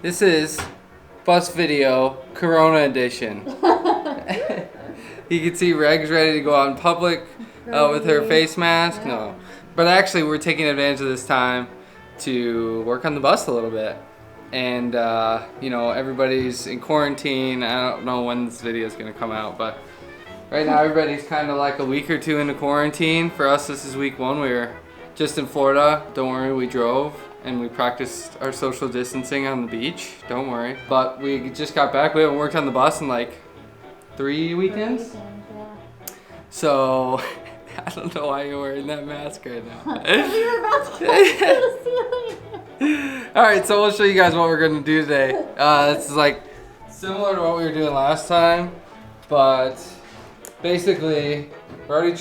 This is bus video Corona edition. You can see Reg's ready to go out in public with her face mask. No, but actually we're taking advantage of this time to work on the bus a little bit. And you know, everybody's in quarantine. I don't know when this video is gonna come out, but right now everybody's kind of like a week or two into quarantine. For us, this is week 1. We were just in Florida. Don't worry, we drove and we practiced our social distancing on the beach. Don't worry. But we just got back. We haven't worked on the bus in like 3 weekends. Yeah. So I don't know why you're wearing that mask right now. We were about to the ceiling. Alright, so we'll show you guys what we're going to do today. This is like similar to what we were doing last time, but basically we already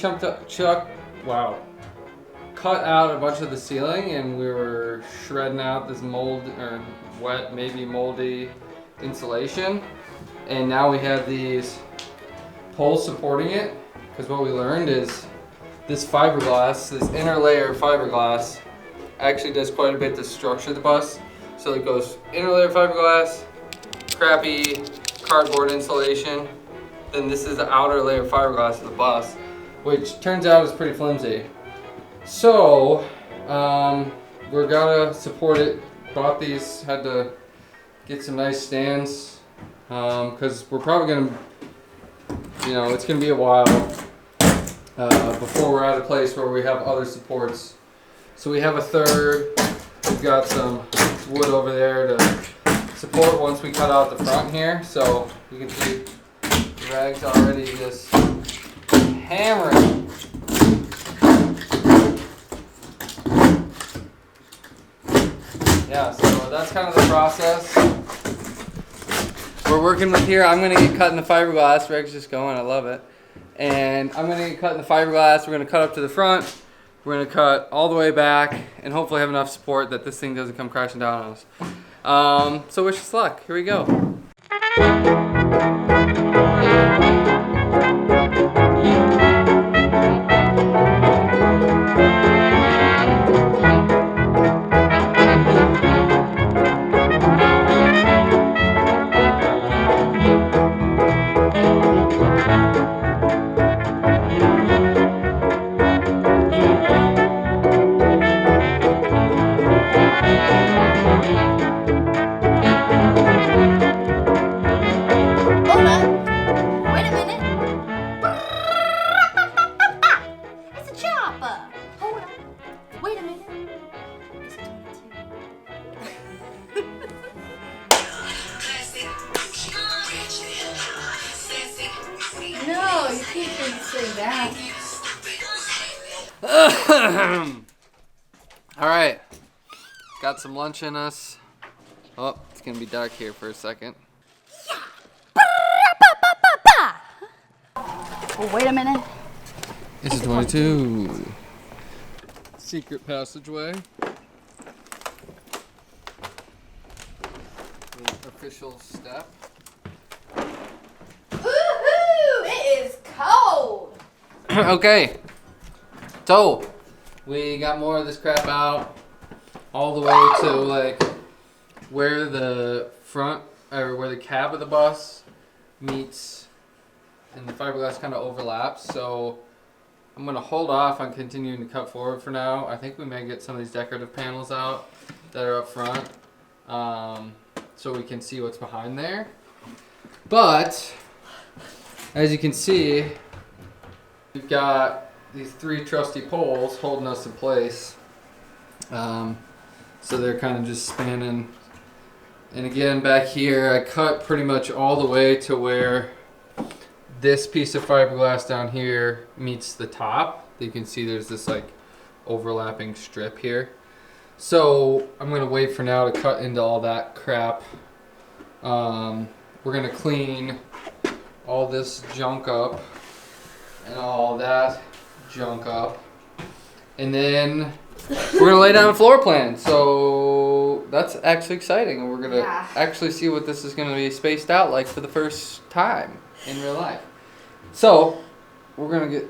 cut out a bunch of the ceiling, and we were shredding out this mold or wet, maybe moldy insulation. And now we have these poles supporting it, because what we learned is this fiberglass, this inner layer of fiberglass, actually does quite a bit to structure the bus. So it goes inner layer of fiberglass, crappy cardboard insulation, then this is the outer layer of fiberglass of the bus, which turns out is pretty flimsy. So we're gonna support it. Bought these, had to get some nice stands, because we're probably gonna, you know, it's gonna be a while before we're at a place where we have other supports. So we have a third. We've got some wood over there to support once we cut out the front here. So you can see Rag's already just hammering. Yeah, so that's kind of the process we're working with here. I'm gonna get cut in the fiberglass. Reg's just going, I love it. And I'm gonna get cut in the fiberglass. We're gonna cut up to the front. We're gonna cut all the way back and hopefully have enough support that this thing doesn't come crashing down on us. So wish us luck. Here we go. No, you keep it down. Alright, got some lunch in us. Oh, it's gonna be dark here for a second. Oh, wait a minute. This is 22. Secret passageway. The official step. Woohoo! It is cold. Okay, so we got more of this crap out all the way to like where the front or where the cab of the bus meets and the fiberglass kind of overlaps. So I'm gonna hold off on continuing to cut forward for now. I think we may get some of these decorative panels out that are up front, so we can see what's behind there. But as you can see, we've got these 3 trusty poles holding us in place. So they're kind of just spanning. And again, back here, I cut pretty much all the way to where this piece of fiberglass down here meets the top. You can see there's this like overlapping strip here. So I'm gonna wait for now to cut into all that crap. We're gonna clean all this junk up and all that junk up, and then we're gonna lay down a floor plan. So that's actually exciting, and we're gonna actually see what this is gonna be spaced out like for the first time in real life. So we're gonna get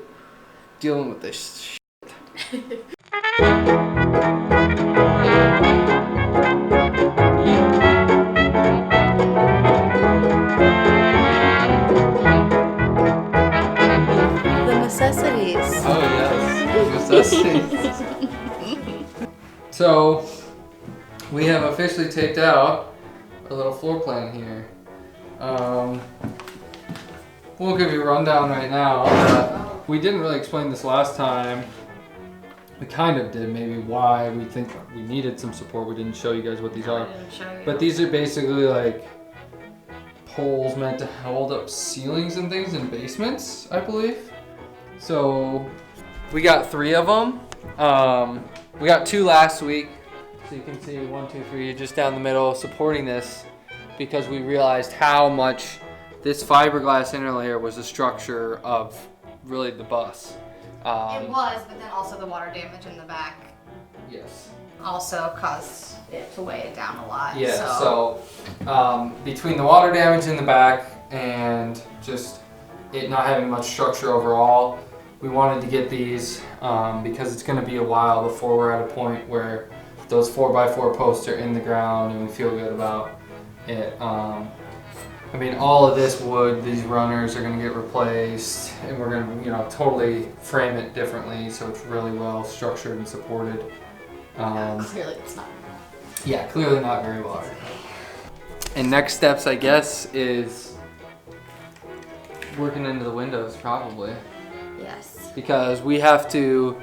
dealing with this shit. Necessities. Oh yes, necessities. So we have officially taped out a little floor plan here. We'll give you a rundown right now. We didn't really explain this last time. We kind of did, maybe why we think we needed some support. We didn't show you guys what these are. But these are basically like poles meant to hold up ceilings and things in basements, I believe. So we got 3 of them. We got 2 last week. So you can see 1, 2, 3 just down the middle supporting this because we realized how much this fiberglass interlayer was the structure of really the bus. It was, but then also the water damage in the back Yes. also caused it to weigh it down a lot. Yeah, so between the water damage in the back and just it not having much structure overall, we wanted to get these because it's going to be a while before we're at a point where those 4x4 posts are in the ground and we feel good about it. I mean, all of this wood, these runners are going to get replaced, and we're going to, totally frame it differently so it's really well structured and supported. Clearly it's not. Yeah, clearly not very well. And next steps, I guess, is working into the windows, probably. Yes. Because we have to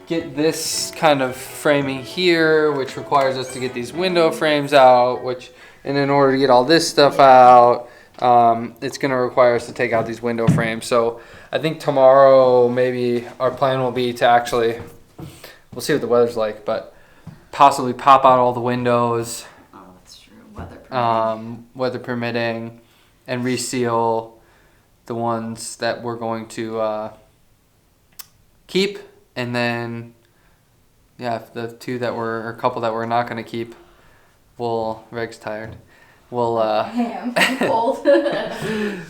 get this kind of framing here, which requires us to get these window frames out, and in order to get all this stuff out, it's going to require us to take out these window frames. So I think tomorrow maybe our plan will be to actually, we'll see what the weather's like, but possibly pop out all the windows. Oh, that's true. Weather permitting, and reseal the ones that we're going to keep, and then the 2 that or a couple that we're not going to keep. Reg's tired. I'm cold.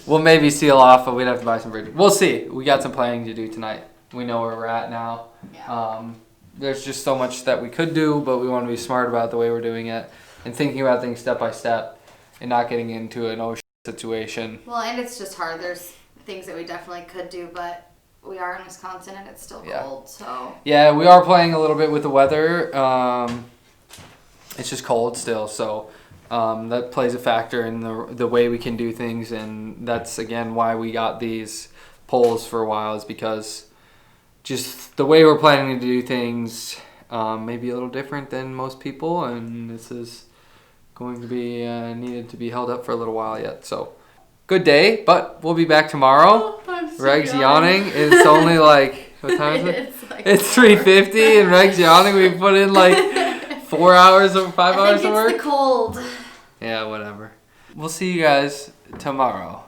We'll maybe seal off, but we'd have to buy some bridges. We'll see. We got some planning to do tonight. We know where we're at now. Yeah. There's just so much that we could do, but we want to be smart about the way we're doing it and thinking about things step by step and not getting into an ocean situation. Well, and it's just hard. There's things that we definitely could do, but we are in Wisconsin and it's still cold, so. Yeah, we are playing a little bit with the weather. It's just cold still, so that plays a factor in the way we can do things, and that's again why we got these poles for a while, is because just the way we're planning to do things may be a little different than most people, and this is going to be needed to be held up for a little while yet. So good day, but we'll be back tomorrow. Reg's yawning. It's only like, what time is it? It's 3:50 and Reg's yawning. We put in like 4 hours or 5 hours of work. It's the cold. Yeah, whatever. We'll see you guys tomorrow.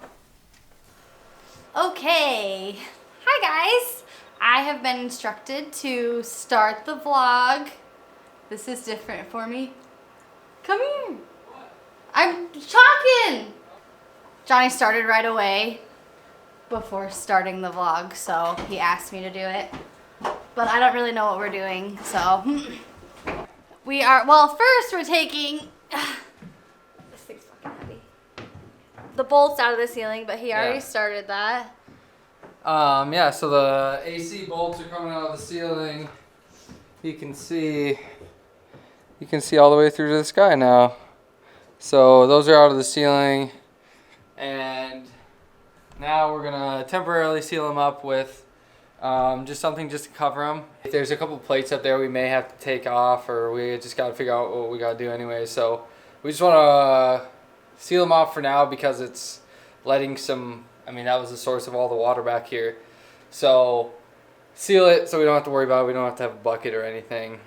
Okay. Hi guys. I have been instructed to start the vlog. This is different for me. Come here. I'm talking. Johnny started right away before starting the vlog, so he asked me to do it. But I don't really know what we're doing, so. First we're taking, this thing's fucking heavy, the bolts out of the ceiling, but he already started that. So the AC bolts are coming out of the ceiling. You can see all the way through to the sky now. So those are out of the ceiling, and now we're gonna temporarily seal them up with just something just to cover them. If there's a couple plates up there we may have to take off, or we just got to figure out what we got to do anyway. So we just want to seal them off for now because it's letting some, that was the source of all the water back here. So seal it so we don't have to worry about it. We don't have to have a bucket or anything.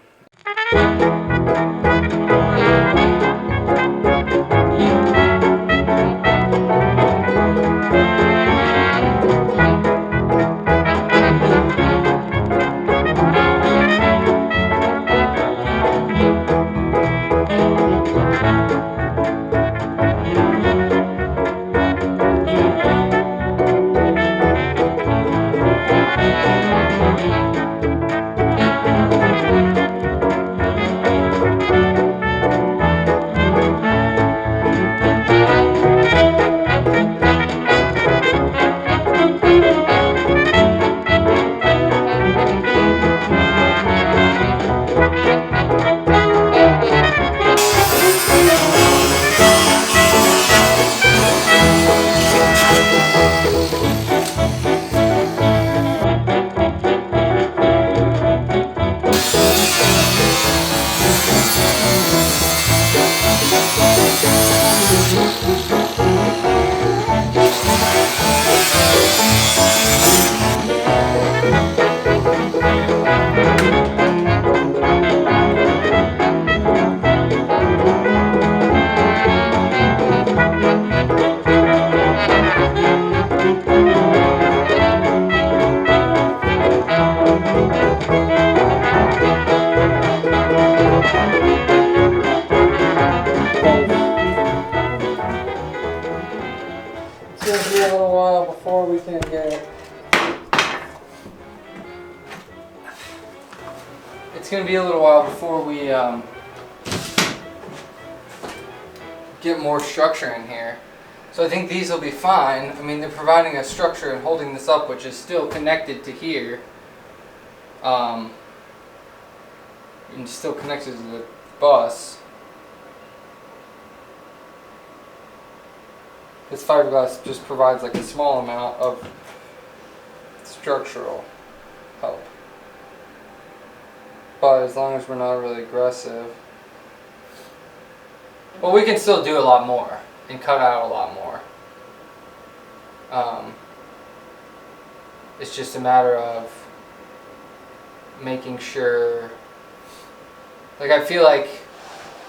it's going to be a little while before we get more structure in here. So I think these will be fine. I mean, they're providing a structure and holding this up, which is still connected to here. And still connected to the bus. This fiberglass just provides like a small amount of structural help. But as long as we're not really aggressive. Well, we can still do a lot more and cut out a lot more. It's just a matter of making sure, like I feel like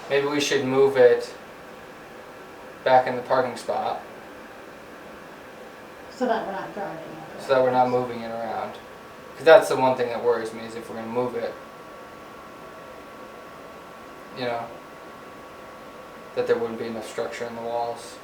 maybe we should move it back in the parking spot So that we're not driving it. so that we're not moving it around. Because that's the one thing that worries me, is if we're going to move it, you know, that there wouldn't be enough structure in the walls.